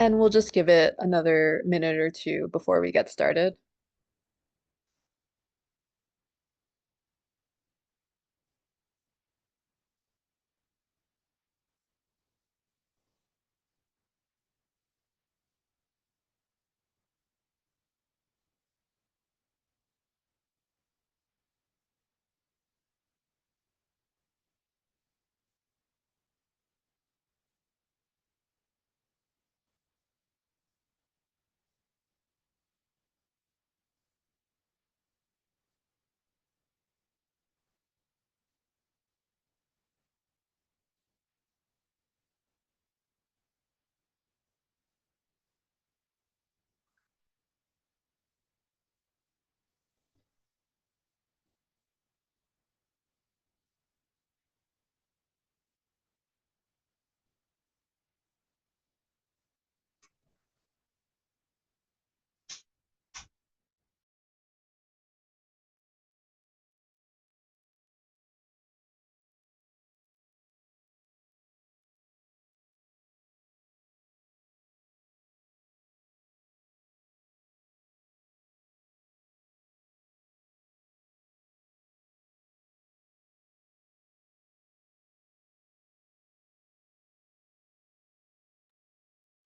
And we'll just give it another minute or two before we get started.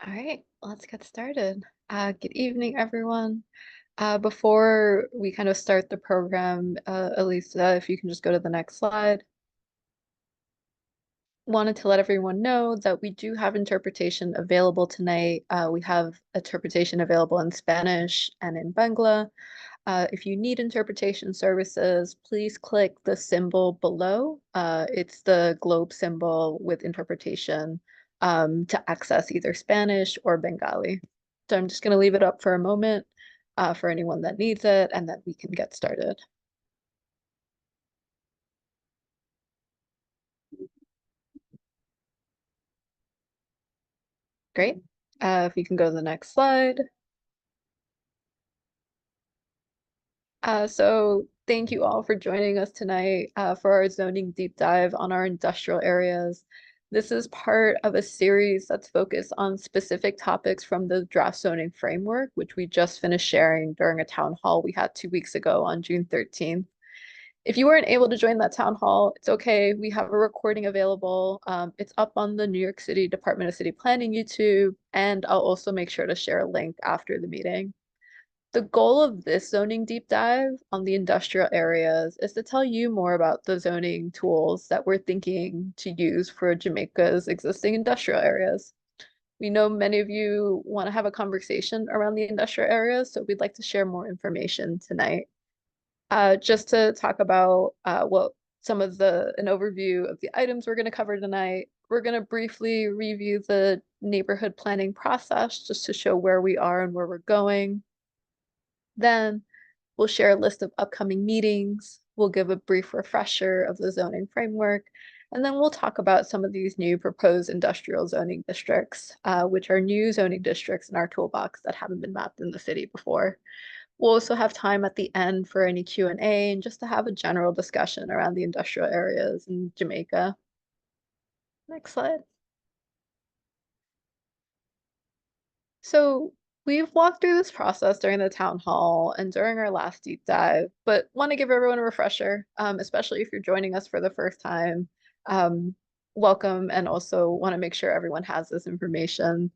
All right, let's get started. Good evening, everyone. Before we kind of start the program, Elisa, if you can just go to the next slide. Wanted to let everyone know that we do have interpretation available tonight. We have interpretation available in Spanish and in Bangla. If you need interpretation services, please click the symbol below. It's the globe symbol with interpretation to access either Spanish or Bengali. So I'm just going to leave it up for a moment for anyone that needs it, and then we can get started. Great. If you can go to the next slide. So thank you all for joining us tonight for our zoning deep dive on our industrial areas. This is part of a series that's focused on specific topics from the draft zoning framework, which we just finished sharing during a town hall we had 2 weeks ago on June 13th. If you weren't able to join that town hall, it's okay. We have a recording available. It's up on the New York City Department of City Planning YouTube, and I'll also make sure to share a link after the meeting. The goal of this zoning deep dive on the industrial areas is to tell you more about the zoning tools that we're thinking to use for Jamaica's existing industrial areas. We know many of you want to have a conversation around the industrial areas, so we'd like to share more information tonight. Just to talk about what some of an overview of the items we're going to cover tonight. We're going to briefly review the neighborhood planning process just to show where we are and where we're going. Then we'll share a list of upcoming meetings. We'll give a brief refresher of the zoning framework. And then we'll talk about some of these new proposed industrial zoning districts, which are new zoning districts in our toolbox that haven't been mapped in the city before. We'll also have time at the end for any Q&A and just to have a general discussion around the industrial areas in Jamaica. Next slide. So we've walked through this process during the town hall and during our last deep dive, but want to give everyone a refresher, especially if you're joining us for the first time. Um, Welcome, and also want to make sure everyone has this information.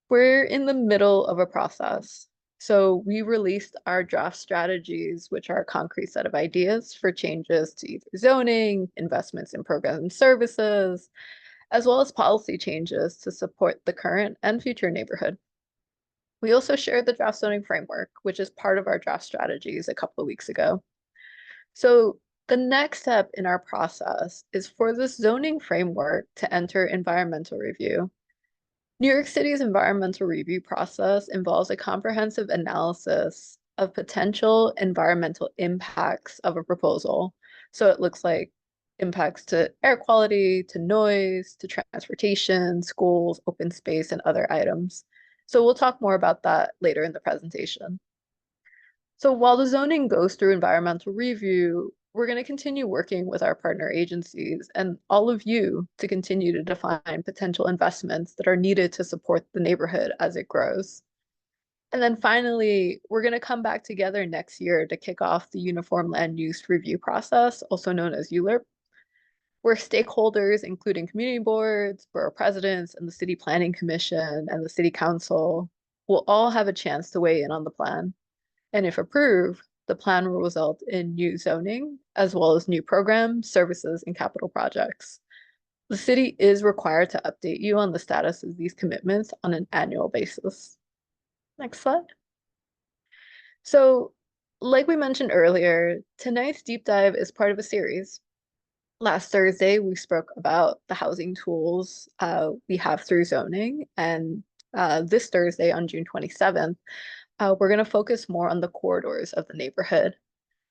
We're in the middle of a process. So we released our draft strategies, which are a concrete set of ideas for changes to either zoning, investments in programs and services, as well as policy changes to support the current and future neighborhood. We also shared the draft zoning framework, which is part of our draft strategies a couple of weeks ago. So the next step in our process is for the zoning framework to enter environmental review. New York City's environmental review process involves a comprehensive analysis of potential environmental impacts of a proposal. So it looks like impacts to air quality, to noise, to transportation, schools, open space, and other items. So we'll talk more about that later in the presentation. So while the zoning goes through environmental review, we're going to continue working with our partner agencies and all of you to continue to define potential investments that are needed to support the neighborhood as it grows. And then finally, we're going to come back together next year to kick off the Uniform Land Use Review process, also known as ULURP, where stakeholders, including community boards, borough presidents, and the City Planning Commission and the City Council, will all have a chance to weigh in on the plan. And if approved, the plan will result in new zoning, as well as new programs, services, and capital projects. The city is required to update you on the status of these commitments on an annual basis. Next slide. So, like we mentioned earlier, tonight's deep dive is part of a series. Last Thursday, we spoke about the housing tools we have through zoning, and this Thursday on June 27th, we're going to focus more on the corridors of the neighborhood.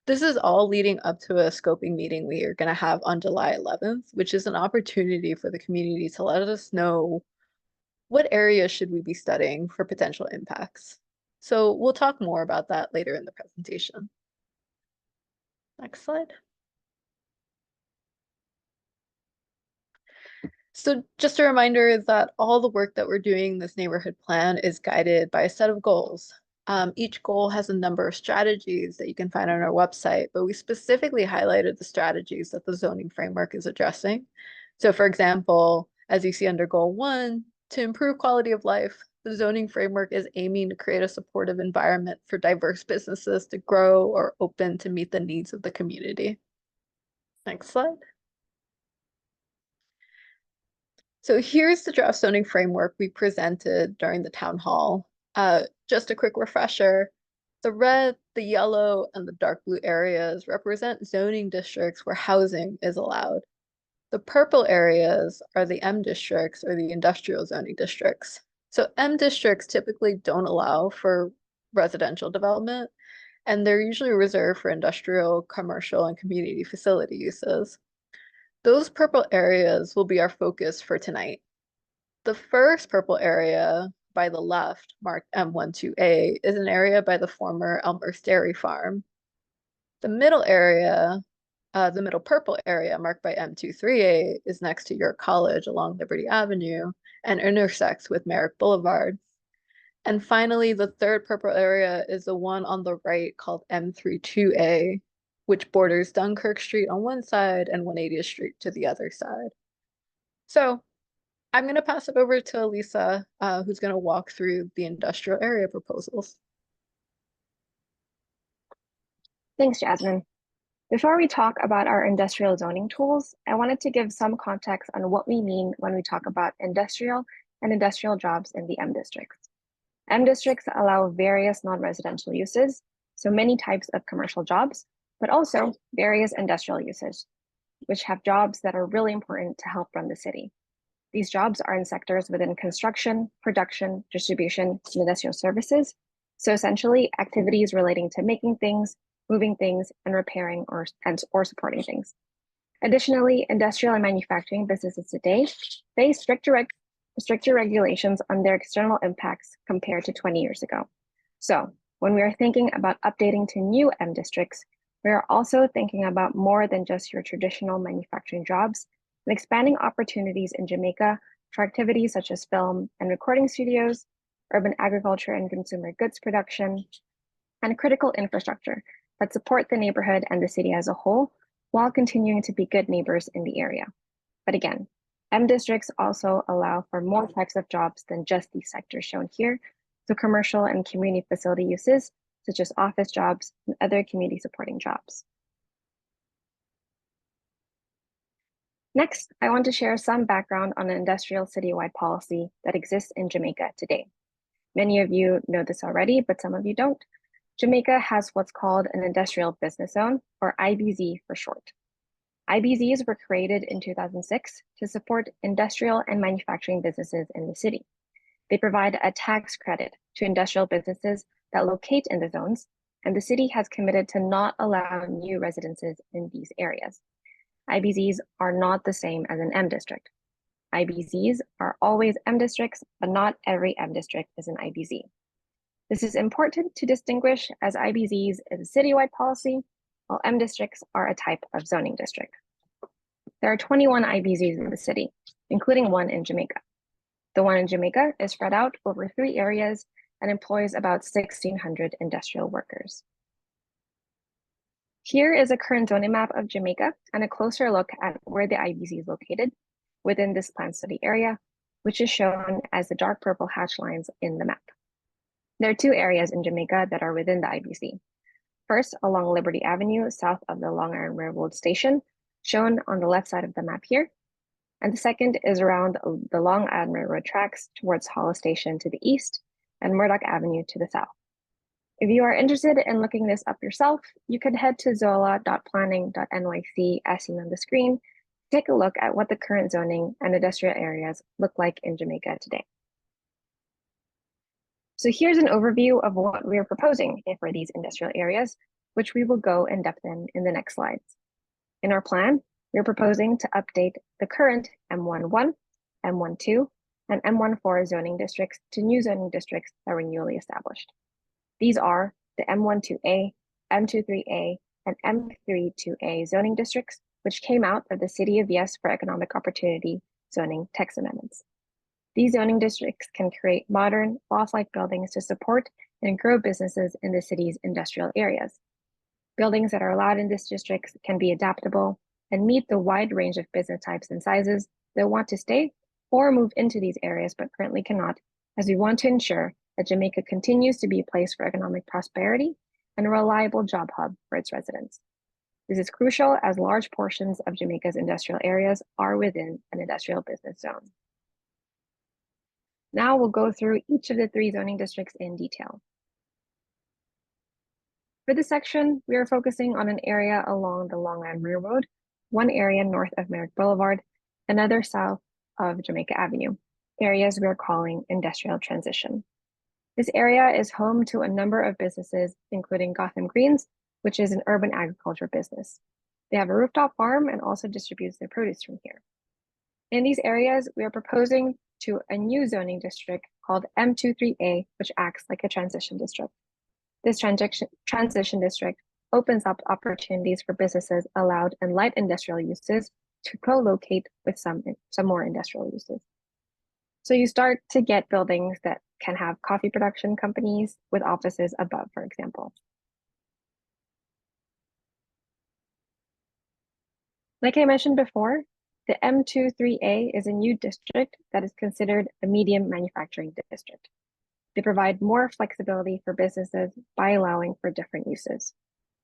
This is all leading up to a scoping meeting we are going to have on July 11th, which is an opportunity for the community to let us know what areas should we be studying for potential impacts. So we'll talk more about that later in the presentation. Next slide. So just a reminder that all the work that we're doing in this neighborhood plan is guided by a set of goals. Each goal has a number of strategies that you can find on our website, but we specifically highlighted the strategies that the zoning framework is addressing. So for example, as you see under goal 1, to improve quality of life, the zoning framework is aiming to create a supportive environment for diverse businesses to grow or open to meet the needs of the community. Next slide. So here's the draft zoning framework we presented during the town hall. Just a quick refresher, the red, the yellow, and the dark blue areas represent zoning districts where housing is allowed. The purple areas are the M districts or the industrial zoning districts. So M districts typically don't allow for residential development, and they're usually reserved for industrial, commercial, and community facility uses. Those purple areas will be our focus for tonight. The first purple area by the left, marked M12A, is an area by the former Elmer's Dairy Farm. The middle area, the middle purple area marked by M23A, is next to York College along Liberty Avenue and intersects with Merrick Boulevard. And finally, the third purple area is the one on the right called M32A, which borders Dunkirk Street on one side and 180th Street to the other side. So I'm going to pass it over to Elisa, who's going to walk through the industrial area proposals. Thanks, Jasmine. Before we talk about our industrial zoning tools, I wanted to give some context on what we mean when we talk about industrial and industrial jobs in the M districts. M districts allow various non-residential uses, so many types of commercial jobs, but also various industrial uses, which have jobs that are really important to help run the city. These jobs are in sectors within construction, production, distribution, and industrial services. So essentially, activities relating to making things, moving things, and repairing or supporting things. Additionally, industrial and manufacturing businesses today face stricter regulations on their external impacts compared to 20 years ago. So when we are thinking about updating to new M districts, we are also thinking about more than just your traditional manufacturing jobs and expanding opportunities in Jamaica for activities such as film and recording studios, urban agriculture and consumer goods production, and critical infrastructure that support the neighborhood and the city as a whole while continuing to be good neighbors in the area. But again, M districts also allow for more types of jobs than just these sectors shown here, so commercial and community facility uses, such as office jobs and other community supporting jobs. Next, I want to share some background on an industrial citywide policy that exists in Jamaica today. Many of you know this already, but some of you don't. Jamaica has what's called an industrial business zone, or IBZ for short. IBZs were created in 2006 to support industrial and manufacturing businesses in the city. They provide a tax credit to industrial businesses that locate in the zones, and the city has committed to not allow new residences in these areas. IBZs are not the same as an M district. IBZs are always M districts, but not every M district is an IBZ. This is important to distinguish as IBZs is a citywide policy, while M districts are a type of zoning district. There are 21 IBZs in the city, including one in Jamaica. The one in Jamaica is spread out over 3 areas and employs about 1,600 industrial workers. Here is a current zoning map of Jamaica and a closer look at where the IBZ is located within this planned study area, which is shown as the dark purple hatch lines in the map. There are 2 areas in Jamaica that are within the IBZ. First, along Liberty Avenue, south of the Long Island Railroad Station, shown on the left side of the map here. And the second is around the Long Island Railroad tracks towards Hollis Station to the east and Murdoch Avenue to the south. If you are interested in looking this up yourself, you could head to zola.planning.nyc as seen on the screen to take a look at what the current zoning and industrial areas look like in Jamaica today. So here's an overview of what we are proposing for these industrial areas, which we will go in depth in the next slides. In our plan, we're proposing to update the current M11, M12, and M14 zoning districts to new zoning districts that were newly established. These are the M12A, M23A, and M32A zoning districts, which came out of the City of Yes for Economic Opportunity zoning text amendments. These zoning districts can create modern, loft-like buildings to support and grow businesses in the city's industrial areas. Buildings that are allowed in these districts can be adaptable and meet the wide range of business types and sizes that want to stay or move into these areas but currently cannot, as we want to ensure that Jamaica continues to be a place for economic prosperity and a reliable job hub for its residents. This is crucial as large portions of Jamaica's industrial areas are within an industrial business zone. Now we'll go through each of the 3 zoning districts in detail. For this section, we are focusing on an area along the Long Island Railroad, one area north of Merrick Boulevard, another south of Jamaica Avenue, areas we are calling industrial transition. This area is home to a number of businesses, including Gotham Greens, which is an urban agriculture business. They have a rooftop farm and also distributes their produce from here. In these areas, we are proposing to a new zoning district called M23A, which acts like a transition district. This transition district opens up opportunities for businesses allowed in light industrial uses to co-locate with some more industrial uses. So you start to get buildings that can have coffee production companies with offices above, for example. Like I mentioned before, the M23A is a new district that is considered a medium manufacturing district. They provide more flexibility for businesses by allowing for different uses.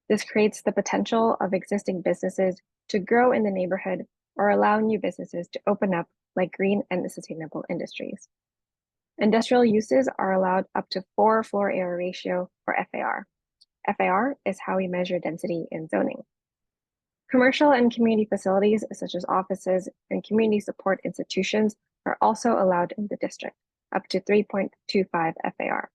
This creates the potential of existing businesses to grow in the neighborhood or allow new businesses to open up like green and sustainable industries. Industrial uses are allowed up to 4 floor area ratio for FAR. FAR is how we measure density in zoning. Commercial and community facilities such as offices and community support institutions are also allowed in the district, up to 3.25 FAR,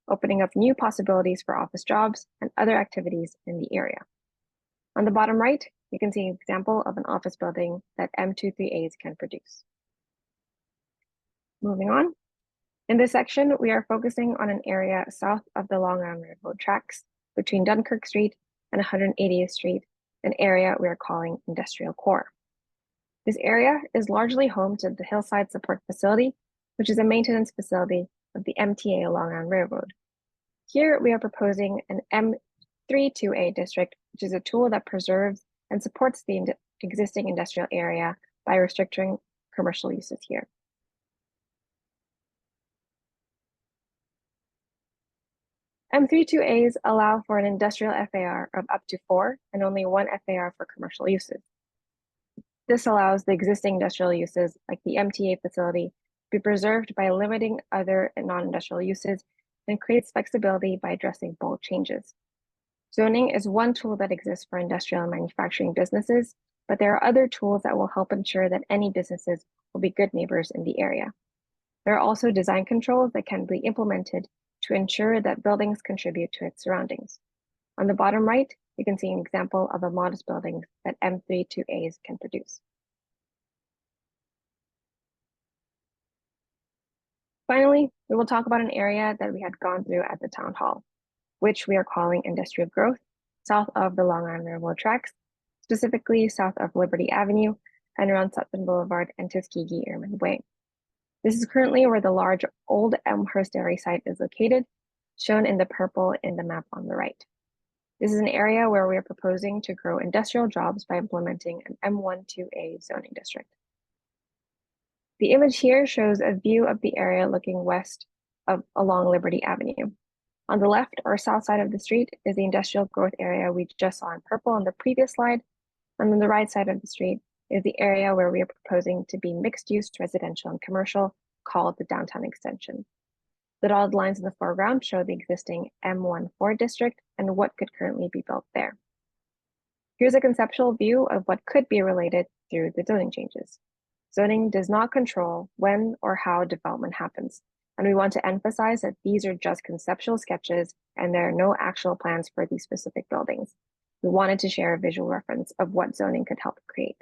opening up new possibilities for office jobs and other activities in the area. On the bottom right, you can see an example of an office building that M23As can produce. Moving on. In this section, we are focusing on an area south of the Long Island Railroad tracks between Dunkirk Street and 180th Street, an area we are calling Industrial Core. This area is largely home to the Hillside Support Facility, which is a maintenance facility of the MTA Long Island Railroad. Here we are proposing an M32A district, which is a tool that preserves and supports the existing industrial area by restricting commercial uses here. M32As allow for an industrial FAR of up to 4 and only 1 FAR for commercial uses. This allows the existing industrial uses, like the MTA facility, to be preserved by limiting other non-industrial uses and creates flexibility by addressing bold changes. Zoning is one tool that exists for industrial and manufacturing businesses, but there are other tools that will help ensure that any businesses will be good neighbors in the area. There are also design controls that can be implemented to ensure that buildings contribute to its surroundings. On the bottom right, you can see an example of a modest building that M32As can produce. Finally, we will talk about an area that we had gone through at the town hall, which we are calling industrial growth, south of the Long Island Railroad tracks, specifically south of Liberty Avenue and around Sutton Boulevard and Tuskegee Airmen Way. This is currently where the large old Elmhurst Dairy site is located, shown in the purple in the map on the right. This is an area where we are proposing to grow industrial jobs by implementing an M12A zoning district. The image here shows a view of the area looking west along Liberty Avenue. On the left or south side of the street is the industrial growth area we just saw in purple on the previous slide, and on the right side of the street is the area where we are proposing to be mixed-use residential and commercial, called the downtown extension. The dotted lines in the foreground show the existing M14 district and what could currently be built there. Here's a conceptual view of what could be related through the zoning changes. Zoning does not control when or how development happens, and we want to emphasize that these are just conceptual sketches and there are no actual plans for these specific buildings. We wanted to share a visual reference of what zoning could help create.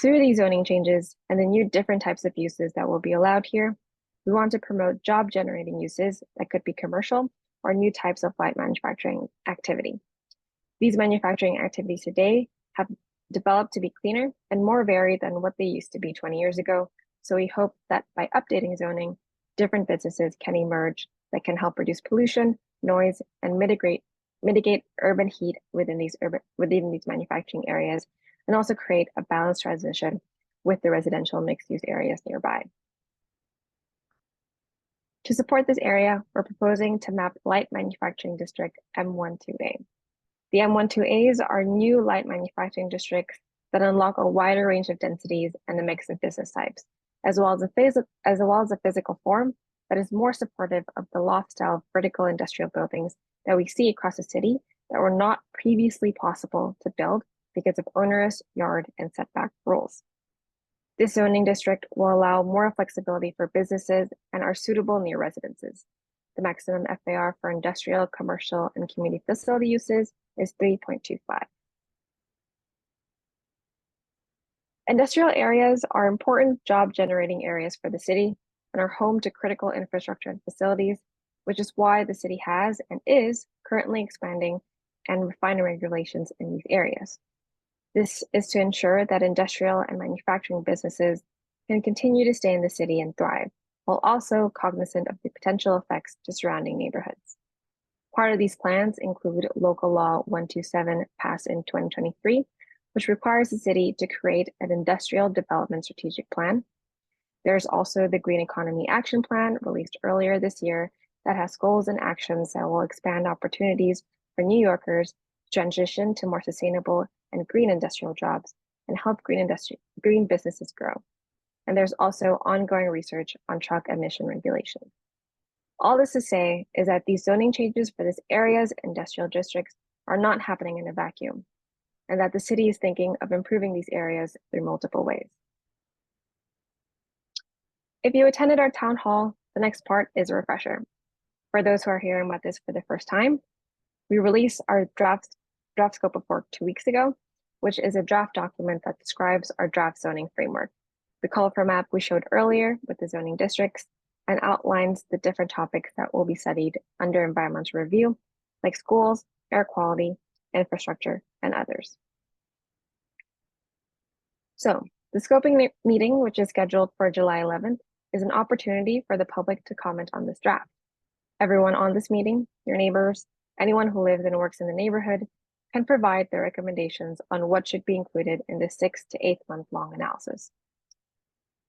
Through these zoning changes and the new different types of uses that will be allowed here, we want to promote job-generating uses that could be commercial or new types of light manufacturing activity. These manufacturing activities today have developed to be cleaner and more varied than what they used to be 20 years ago, so we hope that by updating zoning, different businesses can emerge that can help reduce pollution, noise, and mitigate urban heat within these manufacturing areas, and also create a balanced transition with the residential mixed-use areas nearby. To support this area, we're proposing to map light manufacturing district M12A. The M12As are new light manufacturing districts that unlock a wider range of densities and a mix of business types, as well as a physical form that is more supportive of the loft-style vertical industrial buildings that we see across the city that were not previously possible to build because of onerous yard and setback rules. This zoning district will allow more flexibility for businesses and are suitable near residences. The maximum FAR for industrial, commercial, and community facility uses is 3.25. Industrial areas are important job-generating areas for the city and are home to critical infrastructure and facilities, which is why the city has and is currently expanding and refining regulations in these areas. This is to ensure that industrial and manufacturing businesses can continue to stay in the city and thrive, while also cognizant of the potential effects to surrounding neighborhoods. Part of these plans include Local Law 127 passed in 2023, which requires the city to create an industrial development strategic plan. There's also the Green Economy Action Plan released earlier this year that has goals and actions that will expand opportunities for New Yorkers to transition to more sustainable and green industrial jobs and help green businesses grow. And there's also ongoing research on truck emission regulation. All this to say is that these zoning changes for this area's industrial districts are not happening in a vacuum, and that the city is thinking of improving these areas through multiple ways. If you attended our town hall, the next part is a refresher. For those who are hearing about this for the first time, we released our draft scope of work 2 weeks ago, which is a draft document that describes our draft zoning framework. The colorful map we showed earlier with the zoning districts and outlines the different topics that will be studied under environmental review, like schools, air quality, infrastructure, and others. So the scoping meeting, which is scheduled for July 11th, is an opportunity for the public to comment on this draft. Everyone on this meeting, your neighbors, anyone who lives and works in the neighborhood, can provide their recommendations on what should be included in the 6 to 8 month long analysis.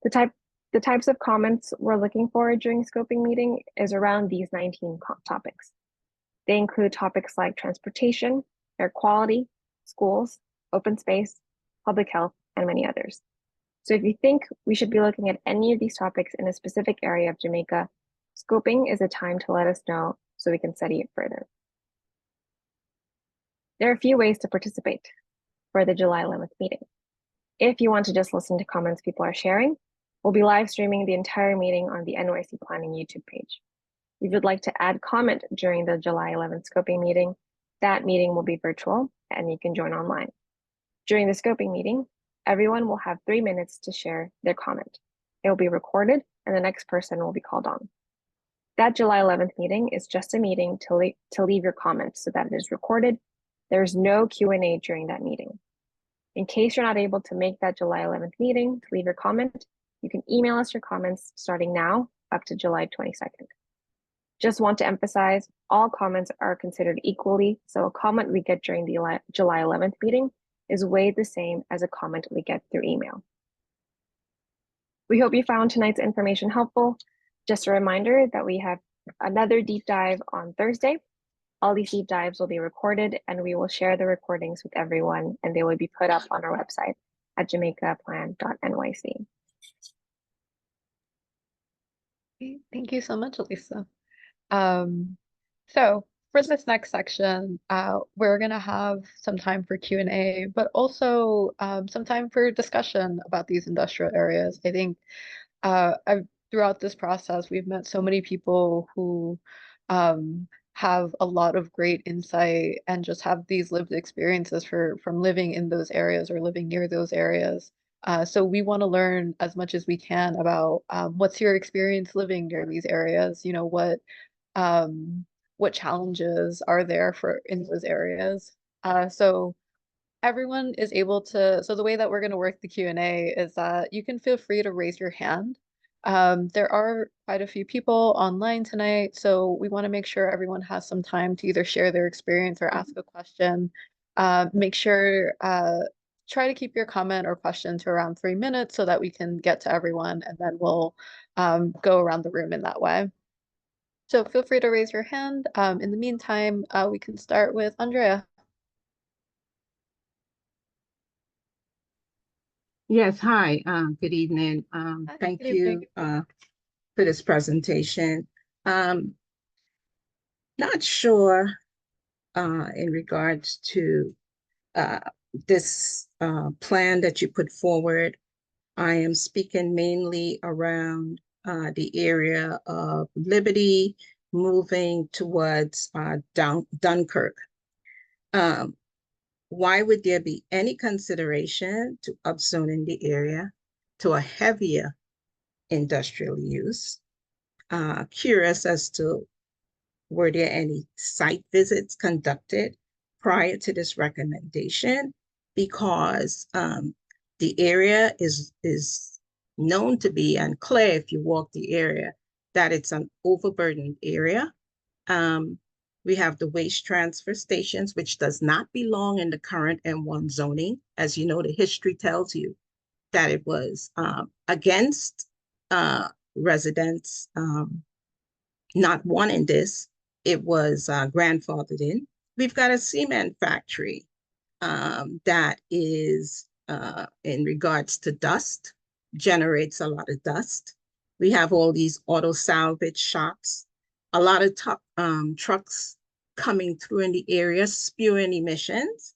The types of comments we're looking for during scoping meeting is around these 19 topics. They include topics like transportation, air quality, schools, open space, public health, and many others. So if you think we should be looking at any of these topics in a specific area of Jamaica, scoping is a time to let us know so we can study it further. There are a few ways to participate for the July 11th meeting. If you want to just listen to comments people are sharing, we'll be live streaming the entire meeting on the NYC Planning YouTube page. If you'd like to add comment during the July 11th scoping meeting, that meeting will be virtual and you can join online. During the scoping meeting, everyone will have 3 minutes to share their comment. It will be recorded and the next person will be called on. That July 11th meeting is just a meeting to leave your comments so that it is recorded. There's no Q&A during that meeting. In case you're not able to make that July 11th meeting to leave your comment, you can email us your comments starting now up to July 22nd. Just want to emphasize, all comments are considered equally, so a comment we get during the July 11th meeting is weighed the same as a comment we get through email. We hope you found tonight's information helpful. Just a reminder that we have another deep dive on Thursday. All these deep dives will be recorded and we will share the recordings with everyone and they will be put up on our website at jamaicaplan.nyc. Thank you so much, Elisa. So for this next section, we're gonna have some time for Q&A, but also some time for discussion about these industrial areas. I think throughout this process, we've met so many people who have a lot of great insight and just have these lived experiences from living in those areas or living near those areas. So we want to learn as much as we can about what's your experience living near these areas? You know, what challenges are there for in those areas? So everyone is able to, so the way that we're going to work the Q&A is that you can feel free to raise your hand. There are quite a few people online tonight, so we want to make sure everyone has some time to either share their experience or ask a question. Make sure, try to keep your comment or question to around 3 minutes so that we can get to everyone and then we'll go around the room in that way. So feel free to raise your hand. In the meantime, we can start with Andrea. Yes, hi, good evening. Hi, Thank good evening. you for this presentation. Not sure in regards to this plan that you put forward. I am speaking mainly around the area of Liberty moving towards Dunkirk. Why would there be any consideration to upzoning the area to a heavier industrial use? Curious as to were there any site visits conducted prior to this recommendation? Because the area is known to be unclear if you walk the area, that it's an overburdened area. We have the waste transfer stations, which does not belong in the current M1 zoning. As you know, the history tells you that it was against residents not wanting this. It was grandfathered in. We've got a cement factory that is, in regards to dust, generates a lot of dust. We have all these auto salvage shops, a lot of trucks coming through in the area, spewing emissions.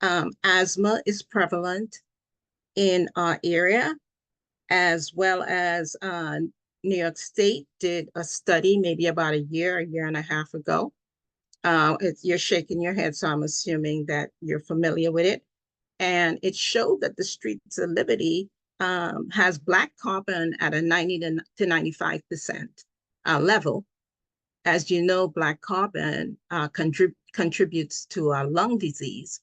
Asthma is prevalent in our area, as well as New York State did a study maybe about a year and a half ago. You're shaking your head, so I'm assuming that you're familiar with it. And it showed that the streets of Liberty has black carbon at a 90 to 95% level. As you know, black carbon contributes to lung disease.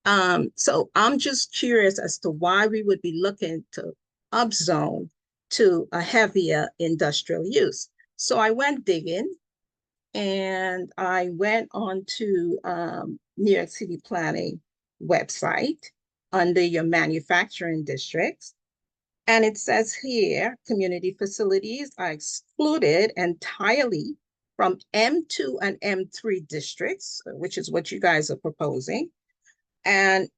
So I'm just curious as to why we would be looking to upzone to a heavier industrial use. So I went digging and I went on to New York City Planning website under your manufacturing districts. And it says here, community facilities are excluded entirely from M2 and M3 districts, which is what you guys are proposing, and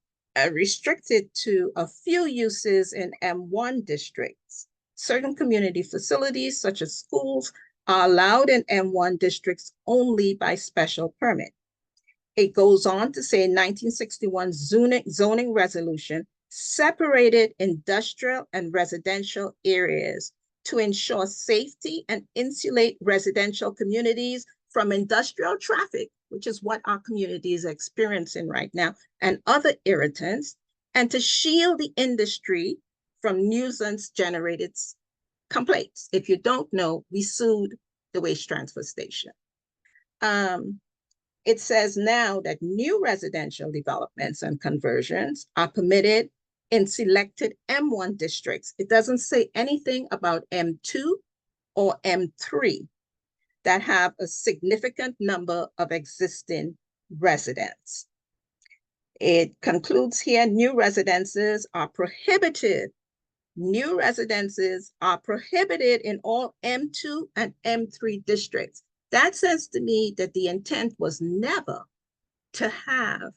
restricted to a few uses in M1 districts. Certain community facilities, such as schools, are allowed in M1 districts only by special permit. It goes on to say 1961 zoning resolution separated industrial and residential areas to ensure safety and insulate residential communities from industrial traffic, which is what our community is experiencing right now, and other irritants, and to shield the industry from nuisance generated complaints. If you don't know, we sued the waste transfer station. It says now that new residential developments and conversions are permitted in selected M1 districts. It doesn't say anything about M2 or M3 that have a significant number of existing residents. It concludes here, new residences are prohibited. New residences are prohibited in all M2 and M3 districts. That says to me that the intent was never to have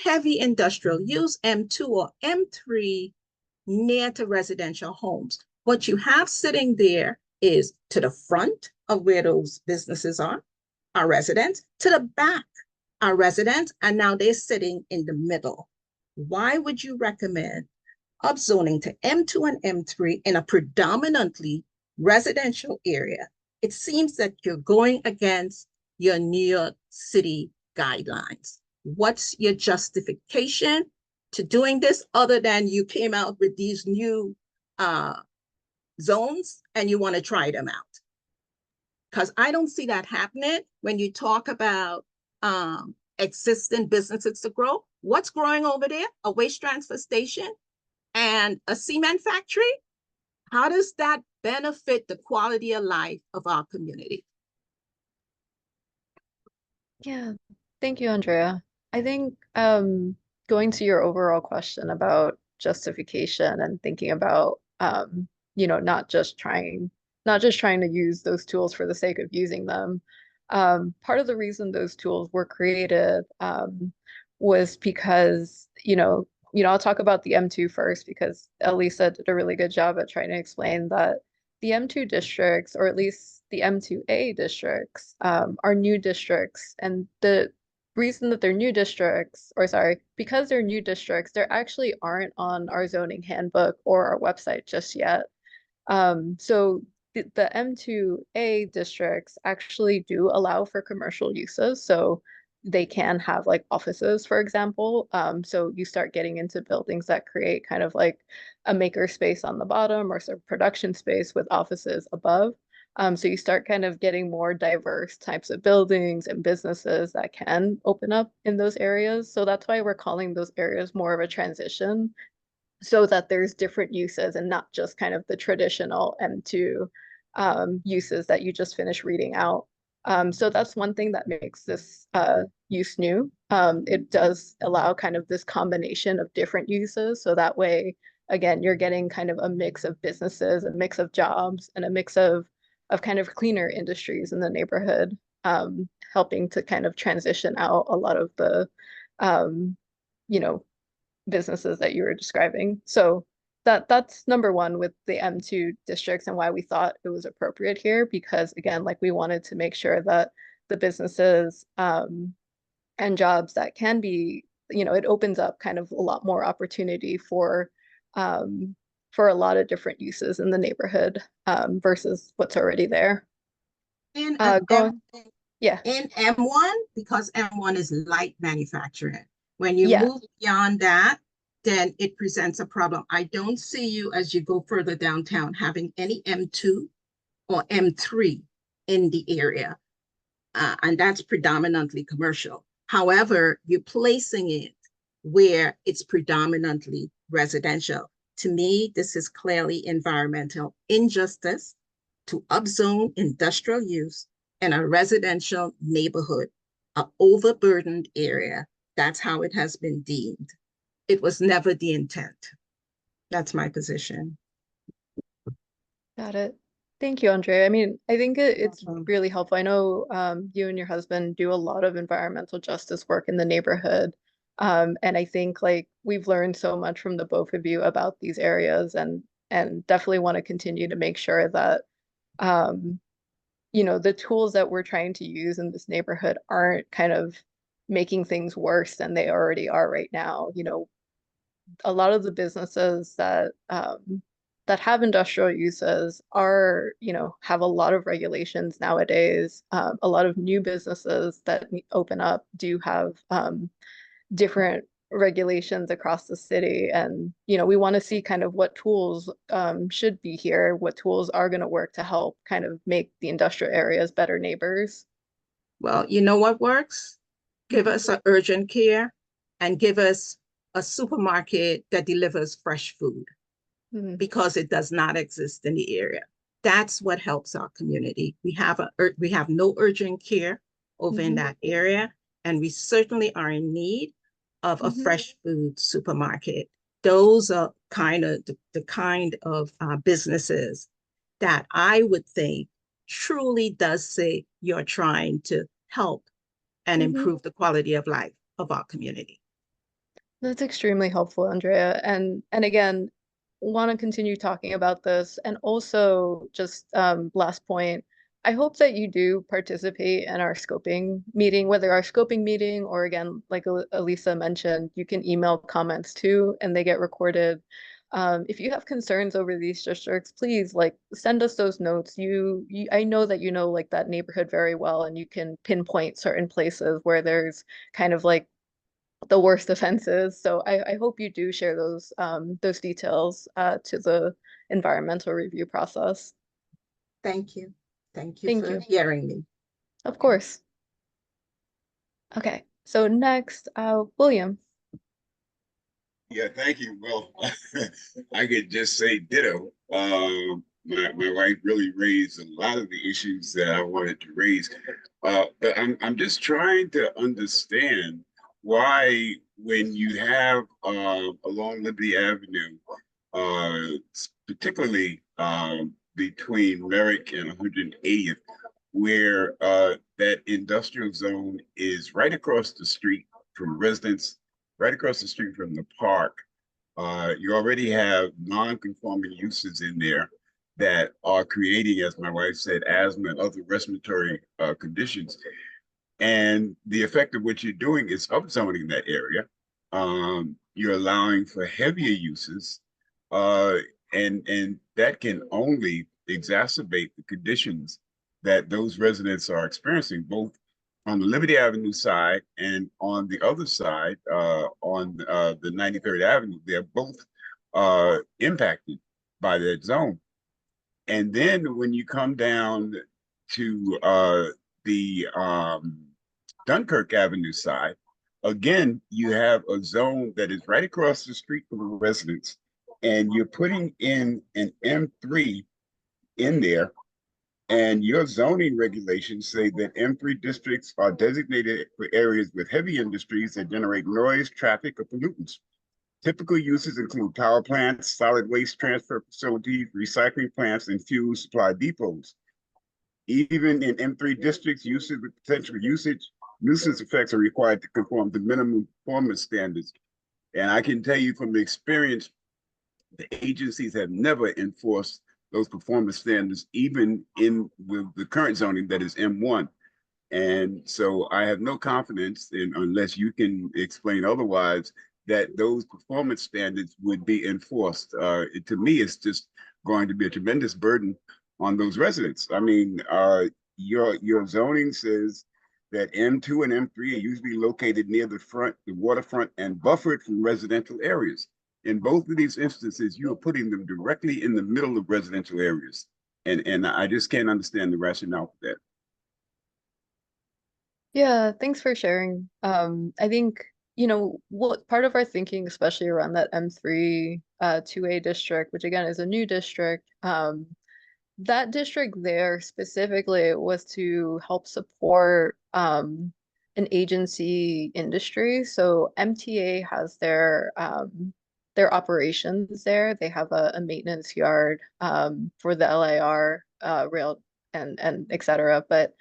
heavy industrial use, M2 or M3, near to residential homes. What you have sitting there is to the front of where those businesses are residents, to the back are residents, and now they're sitting in the middle. Why would you recommend upzoning to M2 and M3 in a predominantly residential area? It seems that you're going against your New York City guidelines. What's your justification to doing this other than you came out with these new zones and you want to try them out? Because I don't see that happening when you talk about existing businesses to grow. What's growing over there? A waste transfer station and a cement factory? How does that benefit the quality of life of our community? Yeah, thank you, Andrea. I think going to your overall question about justification and thinking about not just trying to use those tools for the sake of using them. Part of the reason those tools were created was because, I'll talk about the M2 first because Elisa did a really good job at trying to explain that the M2 districts, or at least the M2A districts, are new districts. And the reason that they're new districts, or sorry, because they're new districts, they actually aren't on our zoning handbook or our website just yet. So the M2A districts actually do allow for commercial uses. So they can have like offices, for example. So you start getting into buildings that create kind of like a maker space on the bottom or sort of production space with offices above. So you start kind of getting more diverse types of buildings and businesses that can open up in those areas. So that's why we're calling those areas more of a transition, so that there's different uses and not just kind of the traditional M2 uses that you just finished reading out. So that's one thing that makes this use new. It does allow kind of this combination of different uses. So that way, again, you're getting kind of a mix of businesses, a mix of jobs, and a mix of kind of cleaner industries in the neighborhood, helping to kind of transition out a lot of the, you know, businesses that you were describing. So that's number one with the M2 districts and why we thought it was appropriate here, because again, like we wanted to make sure that the businesses and jobs that can be, it opens up kind of a lot more opportunity for a lot of different uses in the neighborhood versus what's already there. In Going, yeah, in M1, because M1 is light manufacturing. When you yeah. move beyond that, then it presents a problem. I don't see you as you go further downtown having any M2 or M3 in the area. And that's predominantly commercial. However, you're placing it where it's predominantly residential. To me, this is clearly environmental injustice to upzone industrial use in a residential neighborhood, an overburdened area. That's how it has been deemed. It was never the intent. That's my position. Got it. Thank you, Andre. I mean, I think it's really helpful. I know you and your husband do a lot of environmental justice work in the neighborhood. And I think like we've learned so much from the both of you about these areas, and definitely want to continue to make sure that um, the tools that we're trying to use in this neighborhood aren't kind of making things worse than they already are right now. A lot of the businesses that have industrial uses are, have a lot of regulations nowadays. A lot of new businesses that open up do have different regulations across the city. And, we want to see kind of what tools should be here, what tools are going to work to help kind of make the industrial areas better neighbors. Well, you know what works? Give us an urgent care and give us a supermarket that delivers fresh food Mhm. because it does not exist in the area. That's what helps our community. We have no urgent care over in Mhm. that area, and we certainly are in need of a Mhm. fresh food supermarket. Those are kind of the kind of businesses that I would think truly does say you're trying to help and Mhm. improve the quality of life of our community. That's extremely helpful, Andrea. And again, want to continue talking about this. And also, just last point, I hope that you do participate in our scoping meeting, whether our scoping meeting or again, like Elisa mentioned, you can email comments too, and they get recorded. If you have concerns over these districts, please like send us those notes. I know that you know like that neighborhood very well, and you can pinpoint certain places where there's kind of like the worst offenses. So I hope you do share those details to the environmental review process. Thank you. Thank you Thank for you. hearing me. Of course. Okay. So next, William. Yeah, thank you. Well, I could just say ditto. My wife really raised a lot of the issues that I wanted to raise. But I'm just trying to understand why when you have along Liberty Avenue, particularly between Merrick and 180th, where that industrial zone is right across the street from residents, right across the street from the park. You already have non-conforming uses in there that are creating, as my wife said, asthma and other respiratory conditions. And the effect of what you're doing is upzoning that area. You're allowing for heavier uses, uh, and that can only exacerbate the conditions that those residents are experiencing, both on the Liberty Avenue side and on the other side, on the 93rd Avenue. They're both impacted by that zone. And then when you come down to the Dunkirk Avenue side, again, you have a zone that is right across the street from the residents, and you're putting in an M3 in there, and your zoning regulations say that M3 districts are designated for areas with heavy industries that generate noise, traffic, or pollutants. Typical uses include power plants, solid waste transfer facilities, recycling plants, and fuel supply depots. Even in M3 districts, usage with potential nuisance effects are required to conform to minimum performance standards. And I can tell you from experience, the agencies have never enforced those performance standards, even in the current zoning that is M1. And so I have no confidence in, unless you can explain otherwise, that those performance standards would be enforced. To me, it's just going to be a tremendous burden on those residents. I mean, your zoning says that M2 and M3 are usually located near the waterfront, and buffered from residential areas. In both of these instances, you are putting them directly in the middle of residential areas. And I just can't understand the rationale for that. Yeah, thanks for sharing. I think, what part of our thinking, especially around that M3 2A district, which again is a new district, that district there specifically was to help support an agency industry. So MTA has their operations there. They have a maintenance yard for the LIR rail and et cetera. But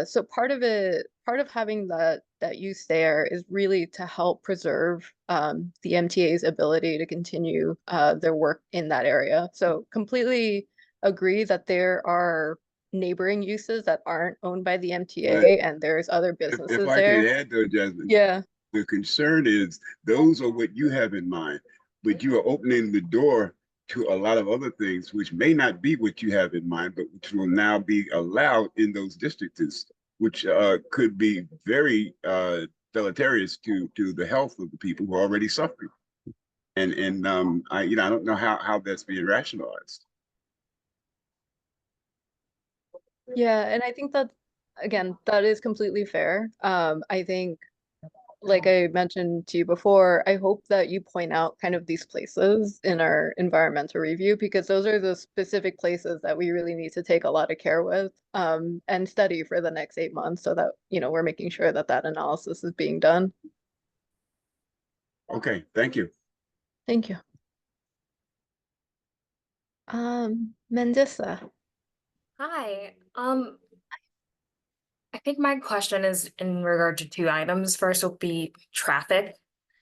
so part of having that use there is really to help preserve the MTA's ability to continue their work in that area. So completely agree that there are neighboring uses that aren't owned by the But MTA, and there's other if businesses I could there. add though, Jasmine, Yeah. the concern is those are what you have in mind, but you are opening the door to a lot of other things which may not be what you have in mind, but which will now be allowed in those districts, which could be very deleterious to the health of the people who are already suffering. And I I don't know how that's being rationalized. Yeah, and I think that again, that is completely fair. I think like I mentioned to you before, I hope that you point out kind of these places in our environmental review because those are the specific places that we really need to take a lot of care with and study for the next 8 months so that, we're making sure that that analysis is being done. Okay, thank you. Thank you. Mendissa. Hi. I think my question is in regard to two items. First will be traffic.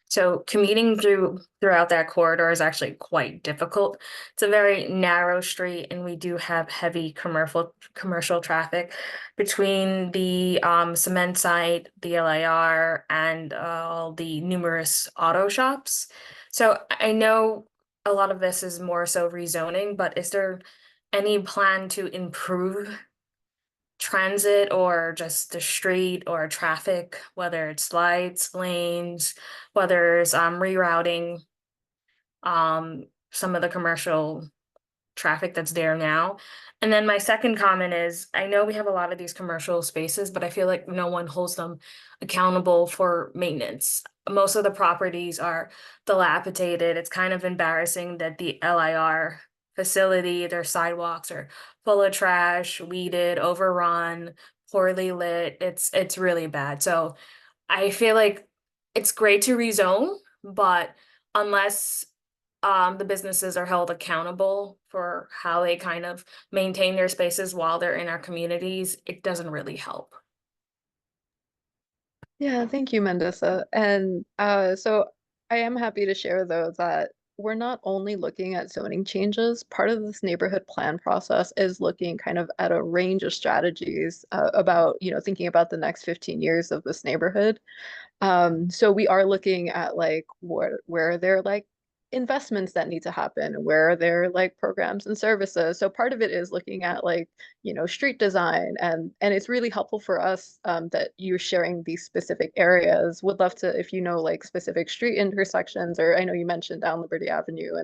So commuting throughout that corridor is actually quite difficult. It's a very narrow street, and we do have heavy commercial traffic between the cement site, the LIR, and all the numerous auto shops. So I know a lot of this is more so rezoning, but is there any plan to improve transit or just the street or traffic, whether it's lights, lanes, whether it's rerouting some of the commercial traffic that's there now. And then my second comment is I know we have a lot of these commercial spaces, but I feel like no one holds them accountable for maintenance. Most of the properties are dilapidated. It's kind of embarrassing that the LIR facility, their sidewalks are full of trash, weeded, overrun, poorly lit. It's really bad. So I feel like it's great to rezone, but unless the businesses are held accountable for how they kind of maintain their spaces while they're in our communities, it doesn't really help. Yeah, thank you, Mendissa. And so I am happy to share, though, that we're not only looking at zoning changes. Part of this neighborhood plan process is looking kind of at a range of strategies about, thinking about the next 15 years of this neighborhood. So we are looking at like where there are like investments that need to happen, where are there like programs and services. So part of it is looking at like, street design and it's really helpful for us that you're sharing these specific areas. Would love to if you know like specific street intersections, or I know you mentioned down Liberty Avenue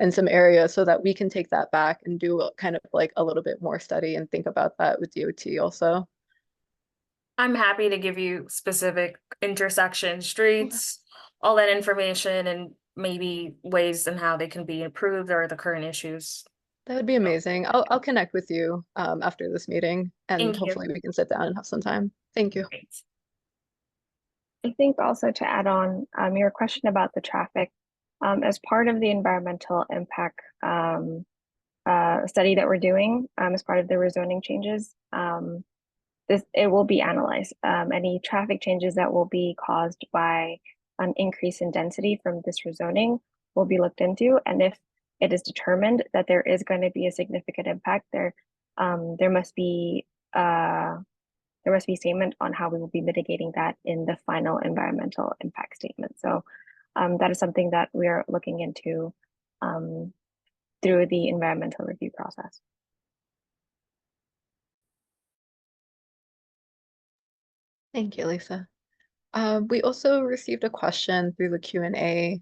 and some areas so that we can take that back and do kind of like a little bit more study and think about that with DOT also. I'm happy to give you specific intersection Okay. streets, all that information, and maybe ways and how they can be improved or the current issues. That would be amazing. I'll connect with you after this meeting and Thank you. hopefully we can sit down and have some time. Thank you. Great. I think also to add on your question about the traffic, as part of the environmental impact study that we're doing as part of the rezoning changes, it will be analyzed. Any traffic changes that will be caused by an increase in density from this rezoning will be looked into, and if it is determined that there is going to be a significant impact, there must be statement on how we will be mitigating that in the final environmental impact statement. So that is something that we are looking into through the environmental review process. Thank you, Lisa. We also received a question through the Q&A.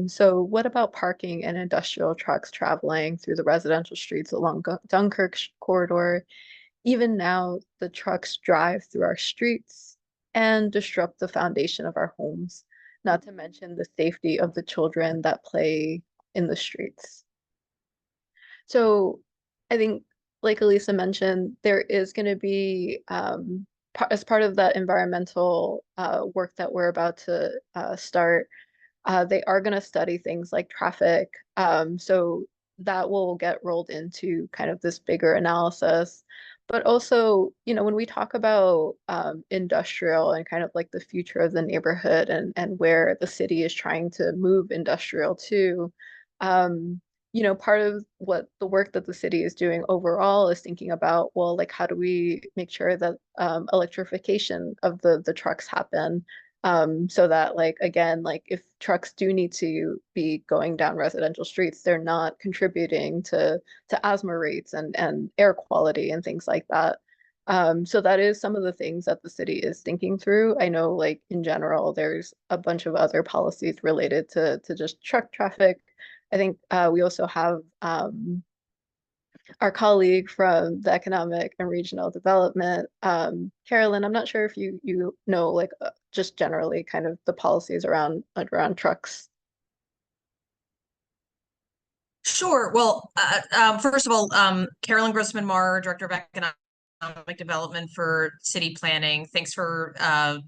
So what about parking and industrial trucks traveling through the residential streets along Dunkirk corridor? Even now, the trucks drive through our streets and disrupt the foundation of our homes, not to mention the safety of the children that play in the streets. So I think, like Elisa mentioned, there is going to be, as part of that environmental work that we're about to start, they are going to study things like traffic. So that will get rolled into kind of this bigger analysis. But also, when we talk about industrial and kind of like the future of the neighborhood and where the city is trying to move industrial to, um, part of what the work that the city is doing overall is thinking about, well, like how do we make sure that electrification of the trucks happen, so that like again, like if trucks do need to be going down residential streets, they're not contributing to asthma rates and air quality and things like that. So that is some of the things that the city is thinking through. I know, like in general, there's a bunch of other policies related to just truck traffic. I think we also have our colleague from the Economic and Regional Development, Carolyn. I'm not sure if you know like just generally kind of the policies around trucks. Sure. Well, first of all, Carolyn Grossman Marr, Director of Economic Development for City Planning. Thanks for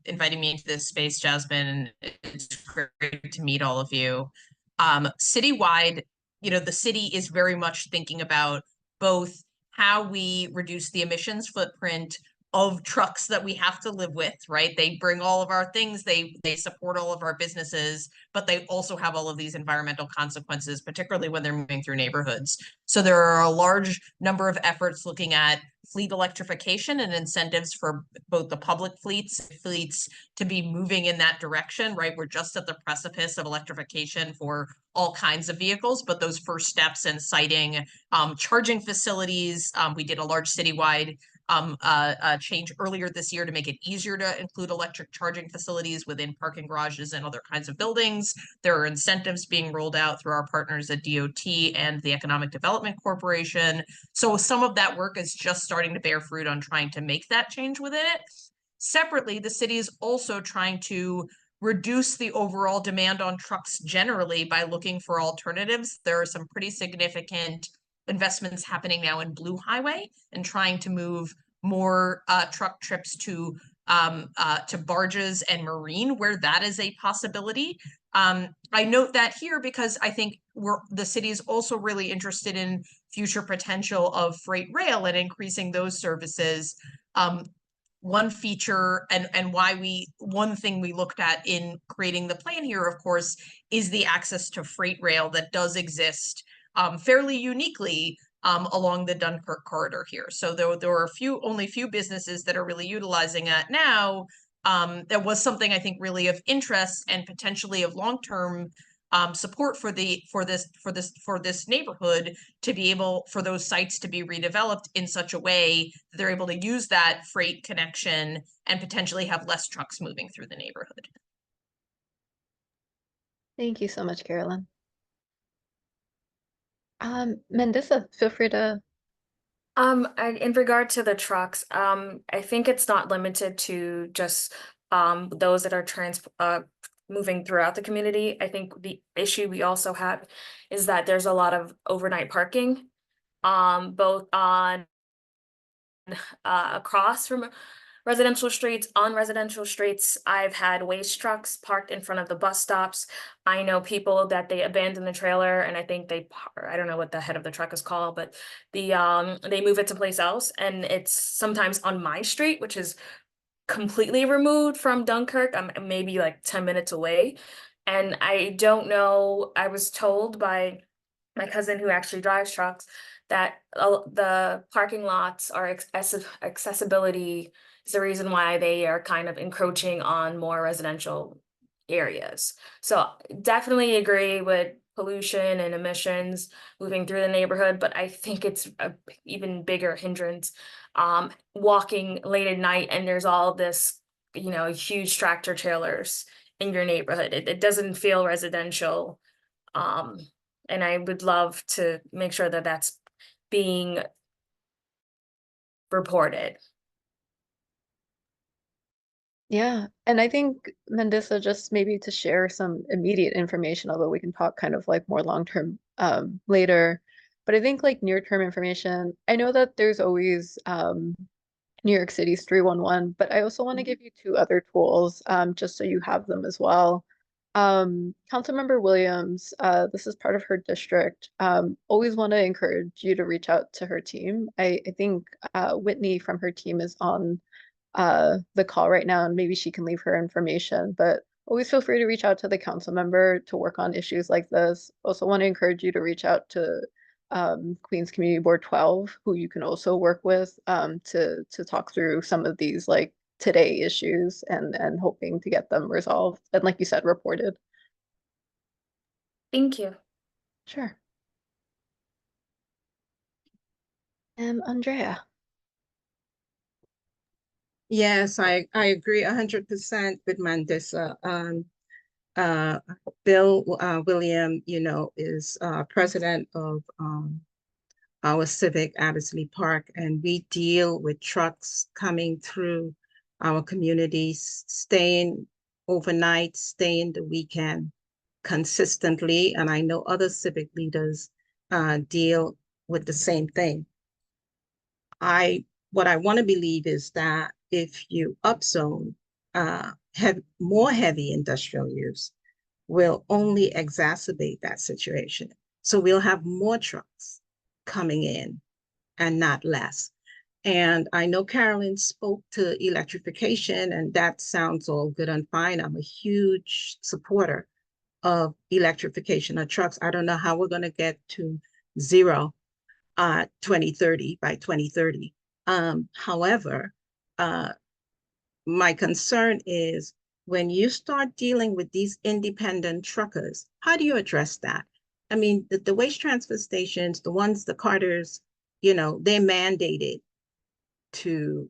inviting me into this space, Jasmine. It's great to meet all of you. Citywide, the city is very much thinking about both how we reduce the emissions footprint of trucks that we have to live with, right? They bring all of our things, they support all of our businesses, but they also have all of these environmental consequences, particularly when they're moving through neighborhoods. So there are a large number of efforts looking at fleet electrification and incentives for both the public fleets to be moving in that direction, right? We're just at the precipice of electrification for all kinds of vehicles, but those first steps in siting charging facilities, we did a large citywide change earlier this year to make it easier to include electric charging facilities within parking garages and other kinds of buildings. There are incentives being rolled out through our partners at DOT and the Economic Development Corporation. So some of that work is just starting to bear fruit on trying to make that change within it. Separately, the city is also trying to reduce the overall demand on trucks generally by looking for alternatives. There are some pretty significant investments happening now in Blue Highway and trying to move more truck trips to barges and marine where that is a possibility. I note that here because I think the city is also really interested in future potential of freight rail and increasing those services. One feature and one thing we looked at in creating the plan here, of course, is the access to freight rail that does exist fairly uniquely along the Dunkirk corridor here. So there are only few businesses that are really utilizing it now. That was something I think really of interest and potentially of long-term support for this neighborhood to be able for those sites to be redeveloped in such a way that they're able to use that freight connection and potentially have less trucks moving through the neighborhood. Thank you so much, Carolyn. Mendissa, feel free to. In regard to the trucks, I think it's not limited to just those that are moving throughout the community. I think the issue we also have is that there's a lot of overnight parking, both on across from residential streets, on residential streets. I've had waste trucks parked in front of the bus stops. I know people that they abandon the trailer and I think I don't know what the head of the truck is called, but they move it someplace else and it's sometimes on my street, which is completely removed from Dunkirk. I'm maybe like 10 minutes away. And I don't know, I was told by my cousin who actually drives trucks that the parking lots are accessibility is the reason why they are kind of encroaching on more residential areas. So definitely agree with pollution and emissions moving through the neighborhood, but I think it's a even bigger hindrance walking late at night and there's all this, huge tractor trailers in your neighborhood. It doesn't feel residential. And I would love to make sure that that's being reported. Yeah, and I think Mendissa, just maybe to share some immediate information, although we can talk kind of like more long-term later. But I think like near-term information, I know that there's always New York City's 311, but I also want to give you two other tools just so you have them as well. Councilmember Williams, this is part of her district. Always want to encourage you to reach out to her team. I think Whitney from her team is on the call right now, and maybe she can leave her information, but always feel free to reach out to the council member to work on issues like this. Also want to encourage you to reach out to Queens Community Board 12, who you can also work with to talk through some of these like today issues and hoping to get them resolved. And like you said, reported. Thank you. Sure. Andrea. Yes, I agree 100% with Mandisa. Uh, Bill William, is president of our civic, Abbottsley Park, and we deal with trucks coming through our communities, staying overnight, staying the weekend consistently. And I know other civic leaders deal with the same thing. What I want to believe is that if you upzone, have more heavy industrial use, will only exacerbate that situation. So we'll have more trucks coming in and not less. And I know Carolyn spoke to electrification, and that sounds all good and fine. I'm a huge supporter of electrification of trucks. I don't know how we're going to get to zero 2030 by 2030. However, my concern is when you start dealing with these independent truckers, how do you address that? I mean, the waste transfer stations, the ones, the carters, they're mandated to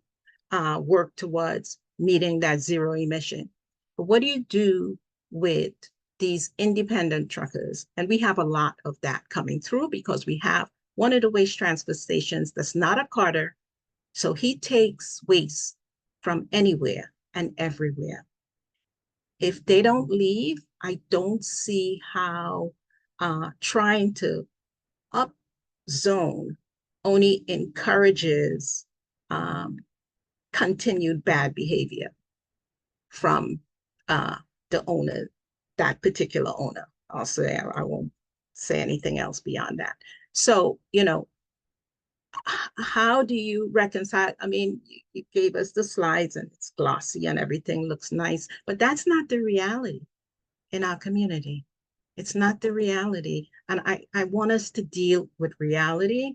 work towards meeting that zero emission. But what do you do with these independent truckers? And we have a lot of that coming through because we have one of the waste transfer stations that's not a carter. So he takes waste from anywhere and everywhere. If they don't leave, I don't see how trying to up zone only encourages continued bad behavior from the owner, that particular owner. I'll say, I won't say anything else beyond that. So, how do you reconcile? I mean, you gave us the slides and it's glossy and everything looks nice, but that's not the reality in our community. It's not the reality. And I want us to deal with reality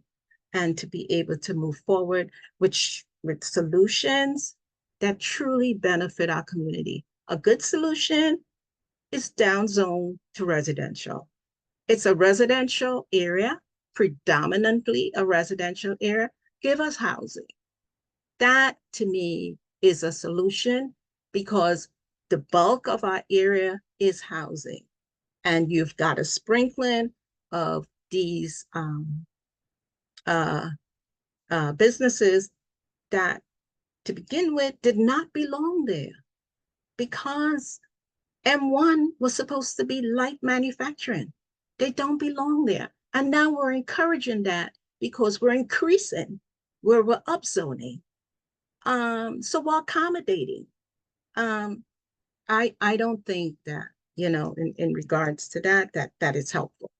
and to be able to move forward with solutions that truly benefit our community. A good solution is down zone to residential. It's a residential area, predominantly a residential area. Give us housing. That to me is a solution because the bulk of our area is housing. And you've got a sprinkling of these businesses that to begin with did not belong there because M1 was supposed to be light manufacturing. They don't belong there. And now we're encouraging that because we're increasing where we're upzoning. So we're accommodating. I don't think that, in regards to that is helpful.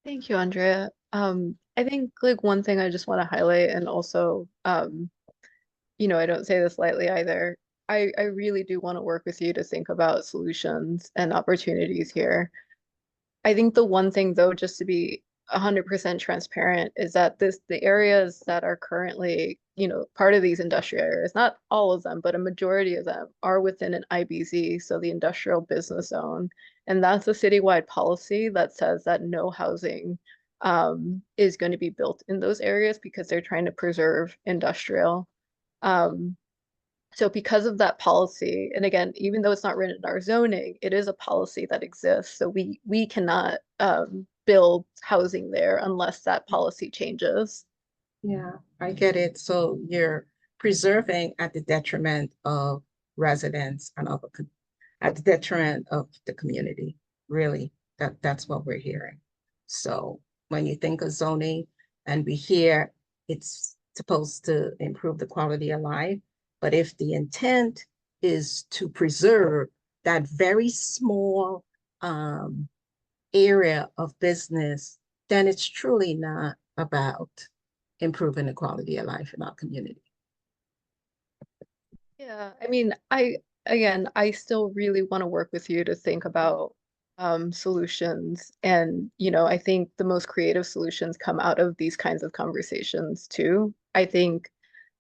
Thank you, Andrea. I think like one thing I just want to highlight, and also, I don't say this lightly either. I really do want to work with you to think about solutions and opportunities here. I think the one thing though, just to be 100% transparent, is that the areas that are currently, part of these industrial areas, not all of them, but a majority of them are within an IBZ, so the industrial business zone. And that's a citywide policy that says that no housing is going to be built in those areas because they're trying to preserve industrial. Um, so because of that policy, and again, even though it's not written in our zoning, it is a policy that exists. So we cannot build housing there unless that policy changes. Yeah, I get it. So you're preserving at the detriment of residents and at the detriment of the community. Really, that's what we're hearing. So when you think of zoning and we hear it's supposed to improve the quality of life, but if the intent is to preserve that very small area of business, then it's truly not about improving the quality of life in our community. Yeah, I mean, I still really want to work with you to think about solutions. And, I think the most creative solutions come out of these kinds of conversations too. I think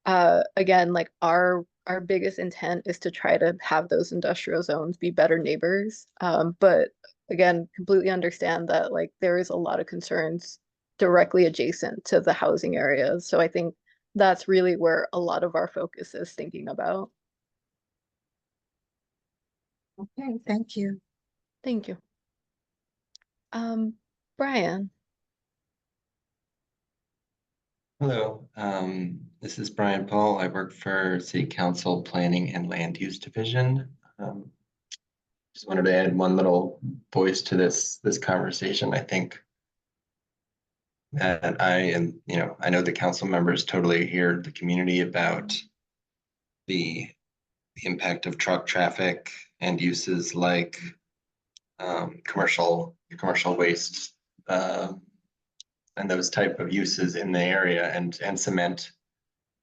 again, like our biggest intent is to try to have those industrial zones be better neighbors. But again, completely understand that like there is a lot of concerns directly adjacent to the housing areas. So I think that's really where a lot of our focus is thinking about. Okay, thank you. Thank you. Brian. Hello, this is Brian Paul. I work for City Council Planning and Land Use Division. Just wanted to add one little voice to this conversation. I think that I know the council members totally hear the community about the impact of truck traffic and uses like commercial waste and those type of uses in the area and cement.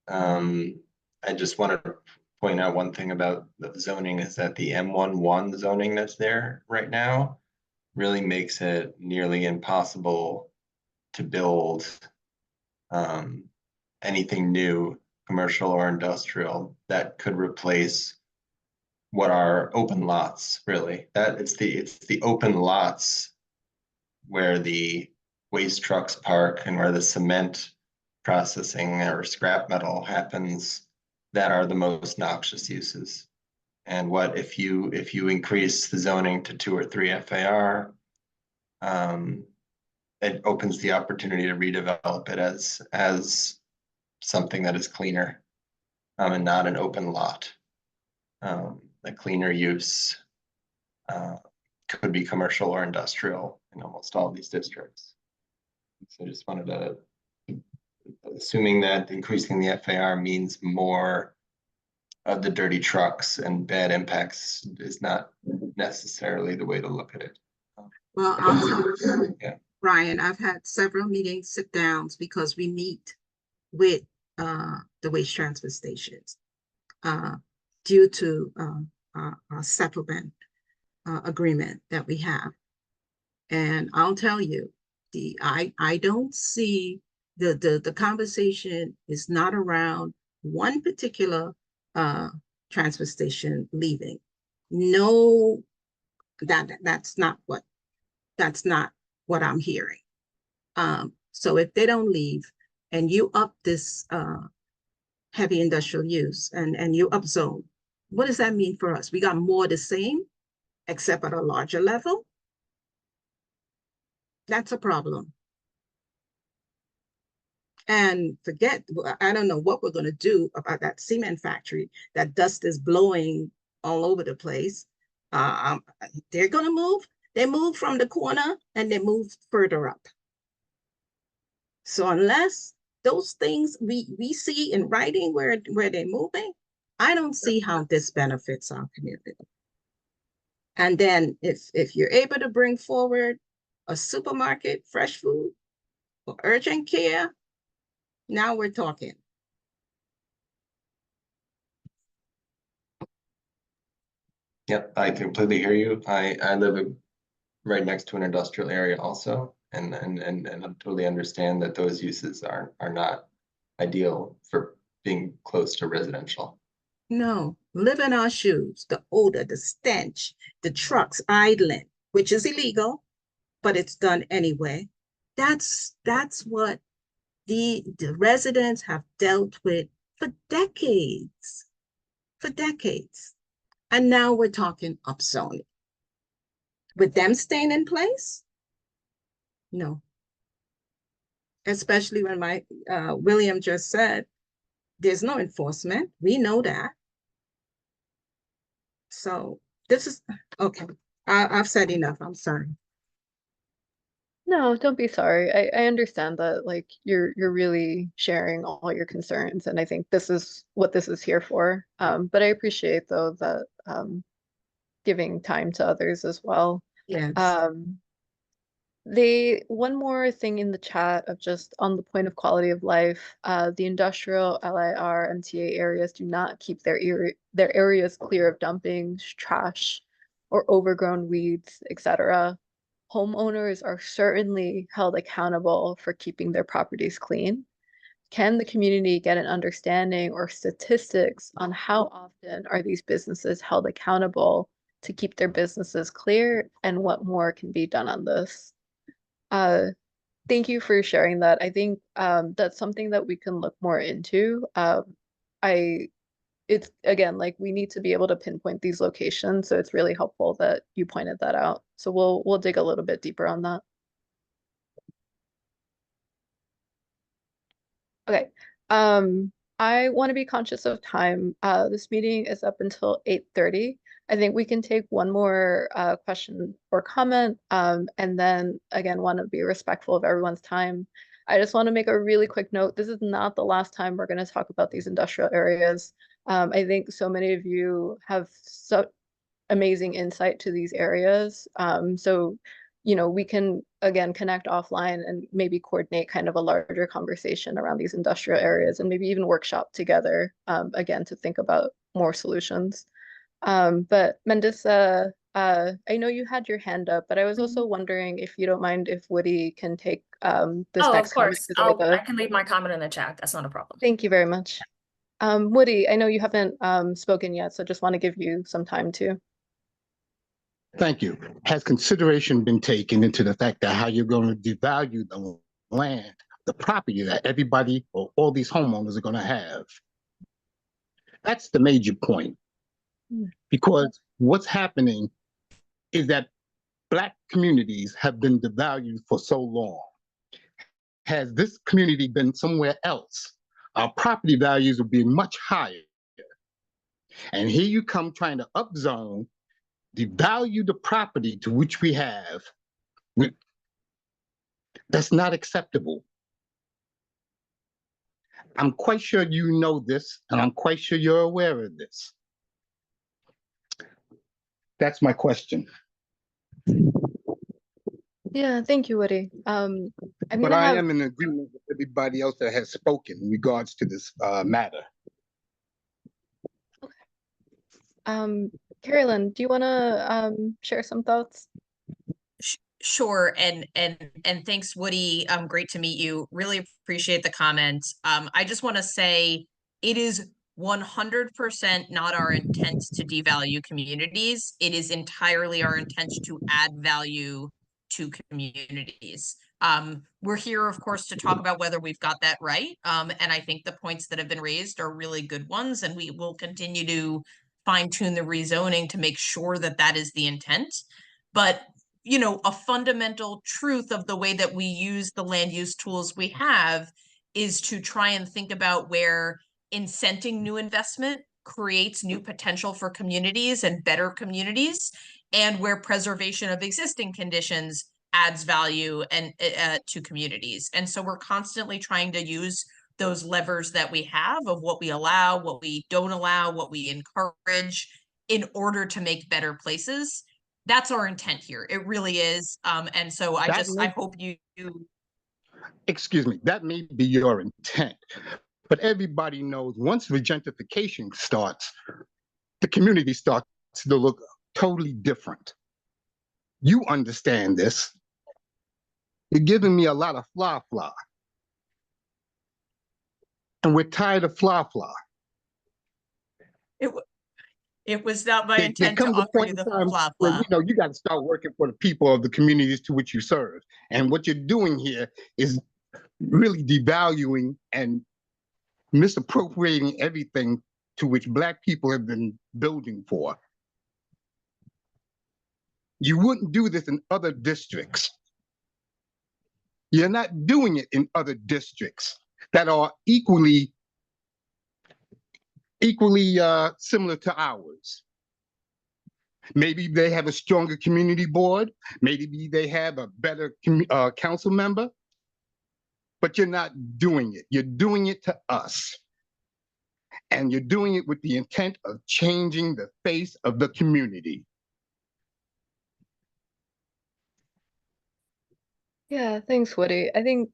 I just wanted to point out one thing about the zoning is that the M11 zoning that's there right now really makes it nearly impossible to build anything new, commercial or industrial, that could replace what are open lots, really. That it's the open lots where the waste trucks park and where the cement processing or scrap metal happens that are the most noxious uses. And what if you increase the zoning to 2 or 3 FAR, it opens the opportunity to redevelop it as something that is cleaner and not an open lot. The cleaner use could be commercial or industrial in almost all these districts. So I just wanted to, assuming that increasing the FAR means more of the dirty trucks and bad impacts is not necessarily the way to look at it. Well, I'll tell you, Yeah. Brian, I've had several meetings, sit downs, because we meet with the waste transfer stations due to our settlement agreement that we have. And I'll tell you, I don't see the conversation is not around one particular transfer station leaving. No, that's not what I'm hearing. So if they don't leave and you up this heavy industrial use and you up zone, what does that mean for us? We got more the same, except at a larger level. That's a problem. And forget, I don't know what we're going to do about that cement factory. That dust is blowing all over the place. They're going to move. They move from the corner and they move further up. So unless those things we see in writing where they're moving, I don't see how this benefits our community. And then if you're able to bring forward a supermarket, fresh food, or urgent care, now we're talking. Yep, I completely hear you. I live right next to an industrial area also, and I totally understand that those uses are not ideal for being close to residential. No, live in our shoes, the odor, the stench, the trucks idling, which is illegal, but it's done anyway. That's what the residents have dealt with for decades. And now we're talking upzoning. With them staying in place? No. Especially when my William just said, there's no enforcement. We know that. So this is, okay. I've said enough. I'm sorry. No, don't be sorry. I understand that like you're really sharing all your concerns, and I think this is what this is here for. But I appreciate though that giving time to others as well. Yes. One more thing in the chat of just on the point of quality of life, the industrial LIR MTA areas do not keep their areas clear of dumpings, trash, or overgrown weeds, etc. Homeowners are certainly held accountable for keeping their properties clean. Can the community get an understanding or statistics on how often are these businesses held accountable to keep their businesses clear, and what more can be done on this? Thank you for sharing that. I think that's something that we can look more into. I it's again like we need to be able to pinpoint these locations, so it's really helpful that you pointed that out. So we'll dig a little bit deeper on that. Okay. I want to be conscious of time. This meeting is up until 8:30. I think we can take one more question or comment, and then again, want to be respectful of everyone's time. I just want to make a really quick note. This is not the last time we're going to talk about these industrial areas. I think so many of you have so amazing insight to these areas. So, we can again connect offline and maybe coordinate kind of a larger conversation around these industrial areas and maybe even workshop together again to think about more solutions. But Mendisa, I know you had your hand up, but I was also wondering if you don't mind if Woody can take this Oh, of next comment course. before I the. can leave my comment in the chat. That's not a problem. Thank you very much. Woody, I know you haven't spoken yet, so just want to give you some time too. Thank you. Has consideration been taken into the fact that how you're going to devalue the land, the property that everybody or all these homeowners are going to have? That's the major point. Because what's happening is that Black communities have been devalued for so long. Has this community been somewhere else, our property values would be much higher. And here you come trying to upzone, devalue the property to which we have. That's not acceptable. I'm quite sure you know this, and I'm quite sure you're aware of this. That's my question. Yeah, thank you, Woody. I'm But gonna I have am in agreement with everybody else that has spoken in regards to this matter. Carolyn, do you want to share some thoughts? Sure, and thanks, Woody. Great to meet you. Really appreciate the comment. I just want to say it is 100% not our intent to devalue communities. It is entirely our intent to add value to communities. We're here, of course, to talk about whether we've got that right. And I think the points that have been raised are really good ones, and we will continue to fine-tune the rezoning to make sure that that is the intent. But a fundamental truth of the way that we use the land use tools we have is to try and think about where incenting new investment creates new potential for communities and better communities, and where preservation of existing conditions adds value and to communities. And so we're constantly trying to use those levers that we have of what we allow, what we don't allow, what we encourage in order to make better places. That's our intent here. It really is. And so I hope you. Excuse me, that may be your intent, but everybody knows once regentification starts, the community starts to look totally different. You understand this. You're giving me a lot of fla-fla. And we're tired of fla-fla. It was not my There intent to comes a offer point you in the time blah where blah. you got to start working for the people of the communities to which you serve. And what you're doing here is really devaluing and misappropriating everything to which Black people have been building for. You wouldn't do this in other districts. You're not doing it in other districts that are equally similar to ours. Maybe they have a stronger community board. Maybe they have a better council member. But you're not doing it. You're doing it to us. And you're doing it with the intent of changing the face of the community. Yeah, thanks, Woody. I think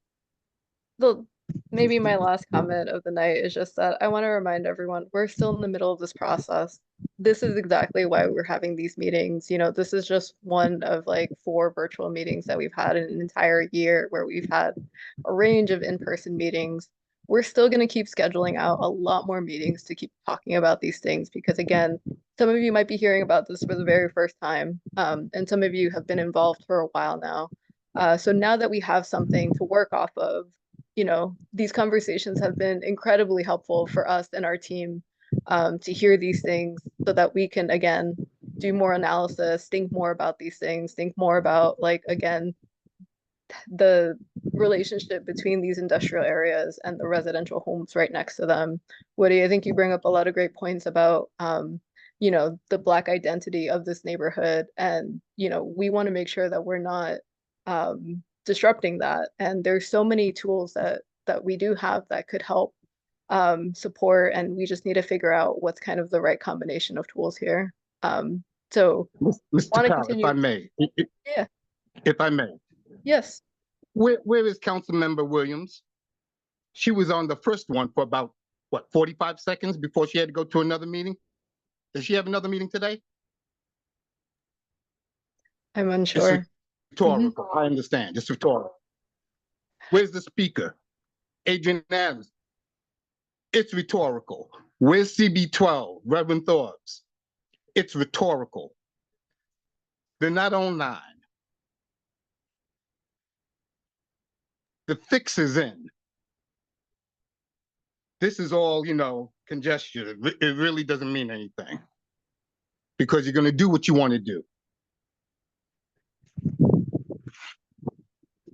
maybe my last comment of the night is just that I want to remind everyone we're still in the middle of this process. This is exactly why we're having these meetings. This is just one of like 4 virtual meetings that we've had in an entire year where we've had a range of in-person meetings. We're still going to keep scheduling out a lot more meetings to keep talking about these things because, again, some of you might be hearing about this for the very first time, and some of you have been involved for a while now. So now that we have something to work off of, you know, these conversations have been incredibly helpful for us and our team to hear these things so that we can, again, do more analysis, think more about these things, think more about, like, again, the relationship between these industrial areas and the residential homes right next to them. Woody, I think you bring up a lot of great points about, you know, the Black identity of this neighborhood. And, you know, we want to make sure that we're not disrupting that. And there's so many tools that we do have that could help support, and we just need to figure out what's kind of the right combination of tools here. So Mr. want to Carr, continue. if I may, Yeah. if I may, Yes. where is Councilmember Williams? She was on the first one for about, what, 45 seconds before she had to go to another meeting? Does she have another meeting today? I'm It's unsure. rhetorical. I understand. It's rhetorical. Where's the speaker? Adrian Adams. It's rhetorical. Where's CB12? Reverend Thorps? It's rhetorical. They're not online. The fix is in. This is all, you know, congestion. It really doesn't mean anything because you're going to do what you want to do. Thank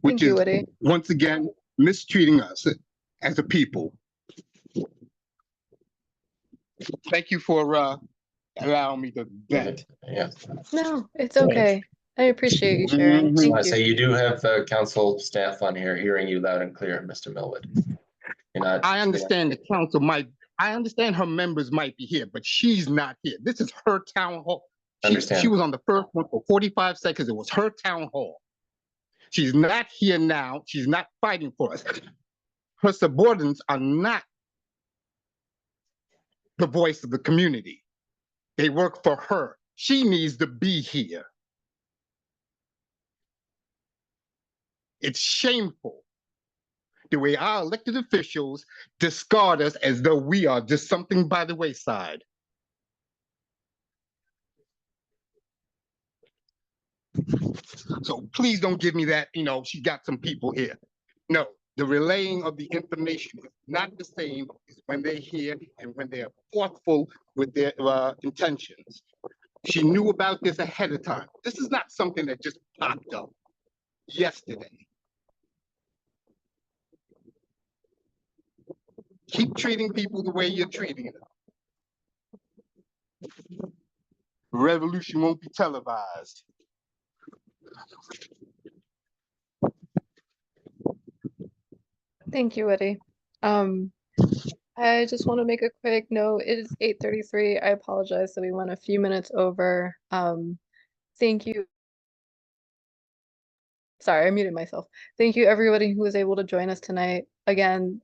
Which you, is, Woody. once again, mistreating us as a people. Thank you for allowing me to vent. Yeah. No, it's okay. I appreciate you sharing. Mhm. Thank I you. say you do have council staff on here hearing you loud and clear, Mr. Millwood. You're not. I understand the council might, I understand her members might be here, but she's not here. This is her town hall. Understand. She was on the first one for 45 seconds. It was her town hall. She's not here now. She's not fighting for us. Her subordinates are not the voice of the community. They work for her. She needs to be here. It's shameful the way our elected officials discard us as though we are just something by the wayside. So please don't give me that, you know, she got some people here. No, the relaying of the information is not the same as when they're here and when they're thoughtful with their intentions. She knew about this ahead of time. This is not something that just popped up yesterday. Keep treating people the way you're treating them. Revolution won't be televised. Thank you, Woody. I just want to make a quick note. It is 8:33. I apologize that we went a few minutes over. Thank you. Sorry, I muted myself. Thank you, everybody who was able to join us tonight. Again,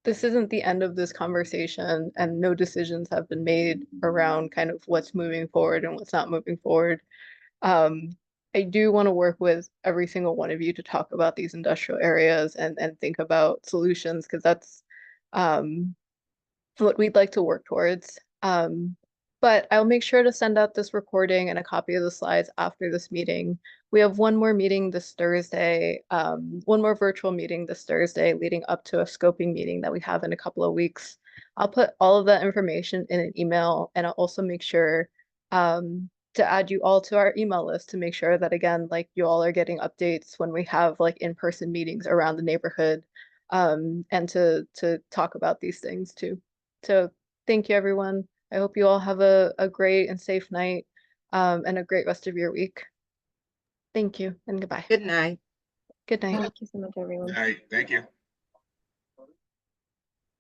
this isn't the end of this conversation, and no decisions have been made around kind of what's moving forward and what's not moving forward. I do want to work with every single one of you to talk about these industrial areas and think about solutions, because that's what we'd like to work towards. But I'll make sure to send out this recording and a copy of the slides after this meeting. We have one more meeting this Thursday, one more virtual meeting this Thursday leading up to a scoping meeting that we have in a couple of weeks. I'll put all of that information in an email, and I'll also make sure to add you all to our email list to make sure that, again, like, you all are getting updates when we have like in-person meetings around the neighborhood, and to talk about these things too. So thank you, everyone. I hope you all have a great and safe night, and a great rest of your week. Thank you and goodbye. Good night. Good night. Thank you so much, everyone. All right, thank you.